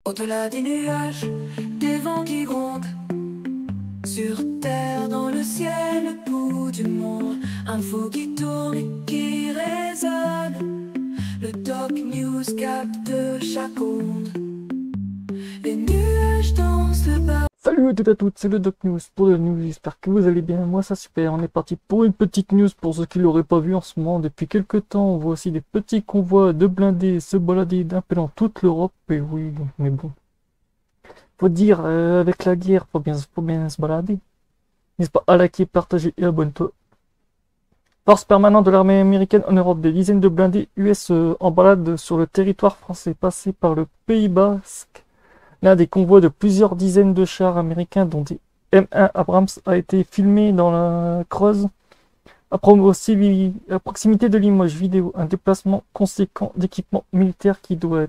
Au-delà des nuages, des vents qui grondent, sur terre, dans le ciel, le bout du monde, info qui tourne et qui résonne. Le Doc News capte chaque onde. Les nuages dansent le bas. Salut à toutes et à toutes, c'est le Doc News pour le news, j'espère que vous allez bien, moi ça super, on est parti pour une petite news pour ceux qui l'auraient pas vu en ce moment. Depuis quelques temps, on voit aussi des petits convois de blindés se balader d'un peu dans toute l'Europe, et oui, mais bon. Faut dire, avec la guerre, faut bien se balader. N'est-ce pas, à liker, partager et abonne-toi. Force permanente de l'armée américaine en Europe, des dizaines de blindés US en balade sur le territoire français, passé par le Pays Basque. L'un des convois de plusieurs dizaines de chars américains, dont des M1 Abrams, a été filmé dans la Creuse, à proximité de Limoges. Vidéo, un déplacement conséquent d'équipement militaire qui doit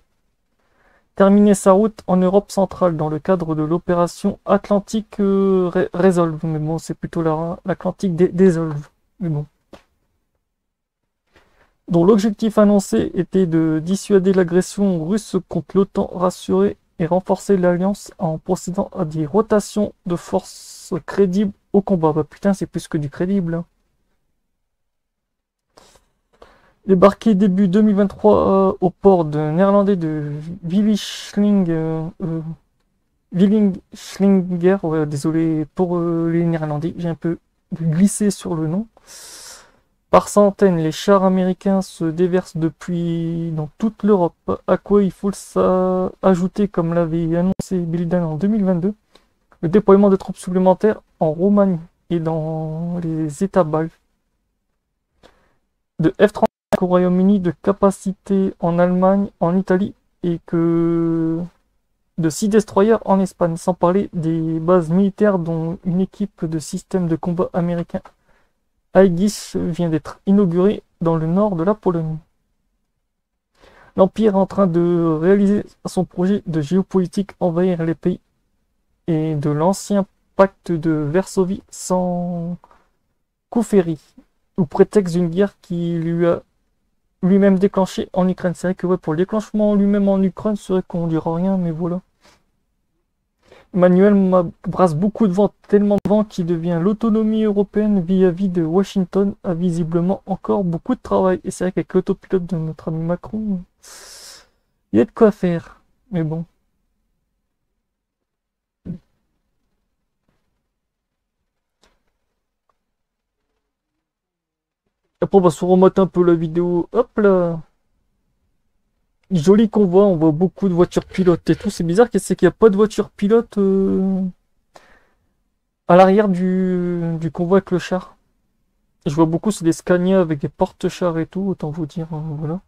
terminer sa route en Europe centrale dans le cadre de l'opération Atlantique Resolve. Mais bon, c'est plutôt l'Atlantique Desolve. Mais bon. Dont l'objectif annoncé était de dissuader l'agression russe contre l'OTAN, rassurer et renforcer l'alliance en procédant à des rotations de forces crédibles au combat. Bah putain, c'est plus que du crédible. Hein. Débarqué début 2023 au port de néerlandais de Villingschlinger, ouais, désolé pour les néerlandais, j'ai un peu glissé sur le nom. Par centaines, les chars américains se déversent depuis dans toute l'Europe, à quoi il faut ajouter, comme l'avait annoncé Biden en 2022, le déploiement de troupes supplémentaires en Roumanie et dans les États baltes, de F-35 au Royaume-Uni, de capacité en Allemagne, en Italie, et que de 6 destroyers en Espagne, sans parler des bases militaires dont une équipe de systèmes de combat américains Aegis vient d'être inauguré dans le nord de la Pologne. L'Empire est en train de réaliser son projet de géopolitique, envahir les pays et de l'ancien pacte de Varsovie sans coup féri, ou prétexte d'une guerre qui lui a lui-même déclenché en Ukraine. C'est vrai que ouais, pour le déclenchement lui-même en Ukraine, c'est vrai qu'on ne dira rien, mais voilà. Emmanuel brasse beaucoup de vent, tellement de vent qu'il devient l'autonomie européenne vis-à-vis de Washington a visiblement encore beaucoup de travail. Et c'est vrai qu'avec l'autopilote de notre ami Macron, il y a de quoi faire. Mais bon. Après, on va se remettre un peu la vidéo. Hop là. Joli convoi, on voit beaucoup de voitures pilotes et tout. C'est bizarre, c'est qu'il n'y a pas de voiture pilote à l'arrière du convoi avec le char. Je vois beaucoup, c'est des Scania avec des porte-chars et tout, autant vous dire, voilà.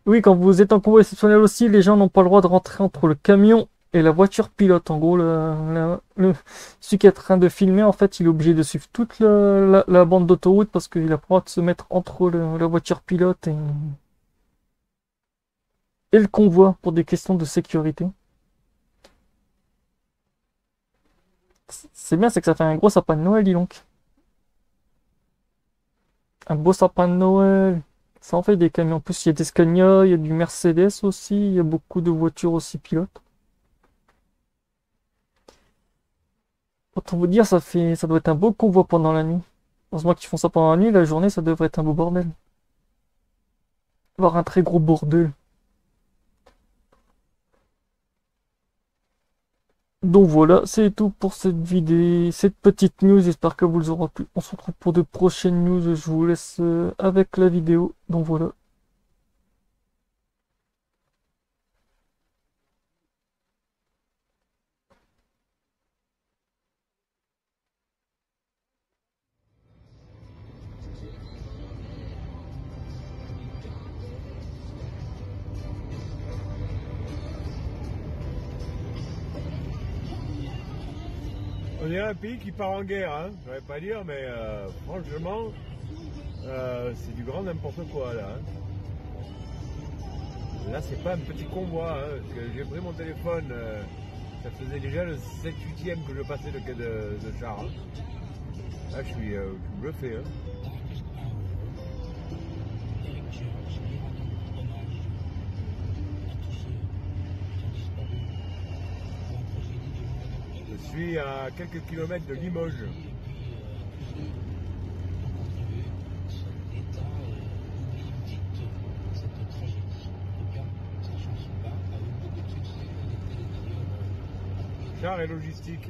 Oui, quand vous êtes en convoi exceptionnel aussi, les gens n'ont pas le droit de rentrer entre le camion et la voiture pilote. En gros, celui qui est en train de filmer, en fait, il est obligé de suivre toute la bande d'autoroute parce qu'il a pas le droit de se mettre entre la voiture pilote et le convoi pour des questions de sécurité. C'est bien, c'est que ça fait un gros sapin de Noël, dis donc. Un beau sapin de Noël. Ça en fait des camions. En plus, il y a des Scania, il y a du Mercedes aussi, il y a beaucoup de voitures aussi pilotes. Autant vous dire, ça doit être un beau convoi pendant la nuit. Heureusement qu'ils font ça pendant la nuit, la journée, ça devrait être un beau bordel. Voire un très gros bordel. Donc voilà, c'est tout pour cette vidéo, cette petite news, j'espère que vous les aurez plu. On se retrouve pour de prochaines news, je vous laisse avec la vidéo, donc voilà. On est un pays qui part en guerre, hein. Je ne vais pas dire, mais franchement, c'est du grand n'importe quoi là. Hein. Là, c'est pas un petit convoi, hein, parce que j'ai pris mon téléphone, ça faisait déjà le 7-8e que je passais de char. Hein. Là, je suis bluffé. Hein. suis à quelques kilomètres de Limoges. Char et logistique.